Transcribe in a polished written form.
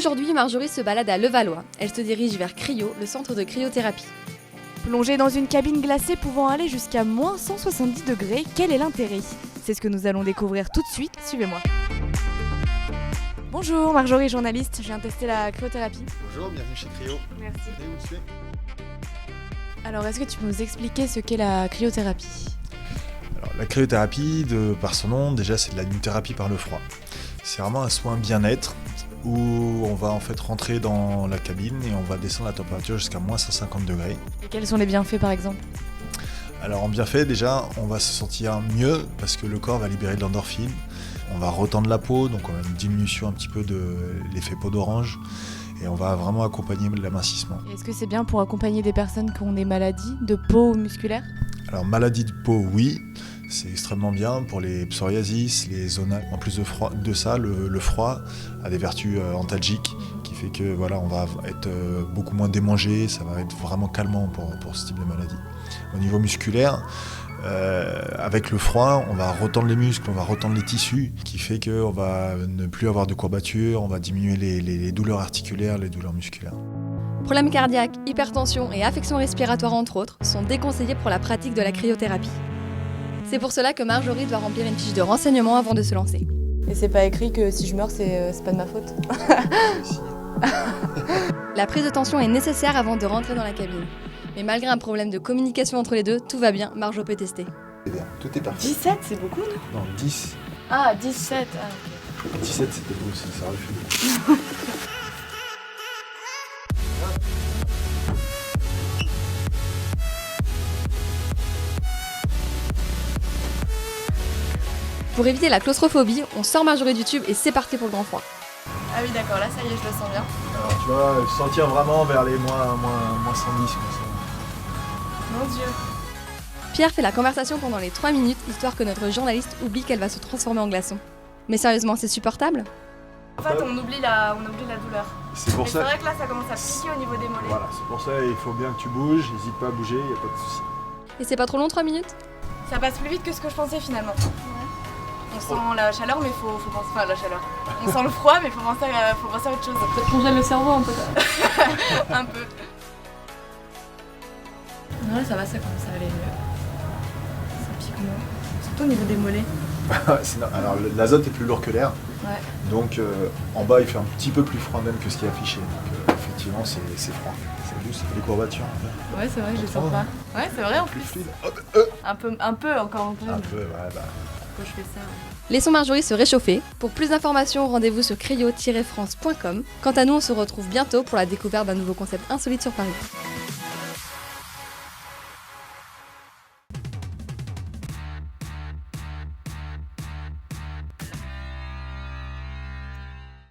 Aujourd'hui, Marjorie se balade à Levallois. Elle se dirige vers Cryo, le centre de cryothérapie. Plongée dans une cabine glacée pouvant aller jusqu'à moins 170 degrés, quel est l'intérêt? C'est ce que nous allons découvrir tout de suite, suivez-moi. Bonjour, Marjorie, journaliste, je viens tester la cryothérapie. Bonjour, bienvenue chez Cryo. Merci. Venez, vous le suivez. Alors, est-ce que tu peux nous expliquer ce qu'est la cryothérapie? Alors, la cryothérapie, par son nom, déjà c'est de la thérapie par le froid. C'est vraiment un soin bien-être où on va en fait rentrer dans la cabine et on va descendre la température jusqu'à moins 150 degrés. Et quels sont les bienfaits par exemple? Alors en bienfait, déjà, on va se sentir mieux parce que le corps va libérer de l'endorphine. On va retendre la peau, donc on a une diminution un petit peu de l'effet peau d'orange et on va vraiment accompagner l'amincissement. Et est-ce que c'est bien pour accompagner des personnes qui ont des maladies de peau ou musculaires? Alors maladie de peau, oui, c'est extrêmement bien pour les psoriasis, les zones. En plus de ça, le froid a des vertus antalgiques qui fait que voilà, on va être beaucoup moins démangé, ça va être vraiment calmant pour ce type de maladie. Au niveau musculaire, avec le froid, on va retendre les muscles, on va retendre les tissus, qui fait qu'on va ne plus avoir de courbatures, on va diminuer les douleurs articulaires, les douleurs musculaires. Problèmes cardiaques, hypertension et affections respiratoires entre autres sont déconseillés pour la pratique de la cryothérapie. C'est pour cela que Marjorie doit remplir une fiche de renseignement avant de se lancer. Et c'est pas écrit que si je meurs, c'est pas de ma faute? La prise de tension est nécessaire avant de rentrer dans la cabine. Mais malgré un problème de communication entre les deux, tout va bien, Marjo peut tester. C'est bien, tout est parti. 17, c'est beaucoup, non? Non, 10. Ah, 17, ah, ok. 17, c'était beau, ça refuse. Pour éviter la claustrophobie, on sort Marjorie du tube et c'est parti pour le grand froid. Ah oui, d'accord, là, ça y est, je le sens bien. Alors tu vas sentir vraiment vers les moins 110 comme ça. Mon Dieu. Pierre fait la conversation pendant les 3 minutes, histoire que notre journaliste oublie qu'elle va se transformer en glaçon. Mais sérieusement, c'est supportable? En fait, on oublie la douleur. C'est pour Mais ça. c'est vrai que là, ça commence à piquer au niveau des mollets. Voilà, c'est pour ça il faut bien que tu bouges, n'hésite pas à bouger, il n'y a pas de souci. Et c'est pas trop long 3 minutes? Ça passe plus vite que ce que je pensais finalement. On sent la chaleur, mais faut penser. Enfin, la chaleur. On sent le froid, mais faut penser à autre chose. Ça te congèle le cerveau un peu. Un peu. Non, là, ça va, ça commence à aller mieux. Ça pique moins. Surtout au niveau des mollets. Alors l'azote est plus lourd que l'air, Ouais. donc en bas il fait un petit peu plus froid même que ce qui est affiché. Donc effectivement c'est froid. C'est juste les courbatures. Ouais, c'est vrai, je les Comprends, sens pas. Ouais, c'est vrai en Plus plus. fluide. Hop, Un peu encore un peu. un peu, ouais, bah. Pourquoi je fais ça? Laissons Marjorie se réchauffer. Pour plus d'informations, rendez-vous sur cryo-france.com. Quant à nous, on se retrouve bientôt pour la découverte d'un nouveau concept insolite sur Paris.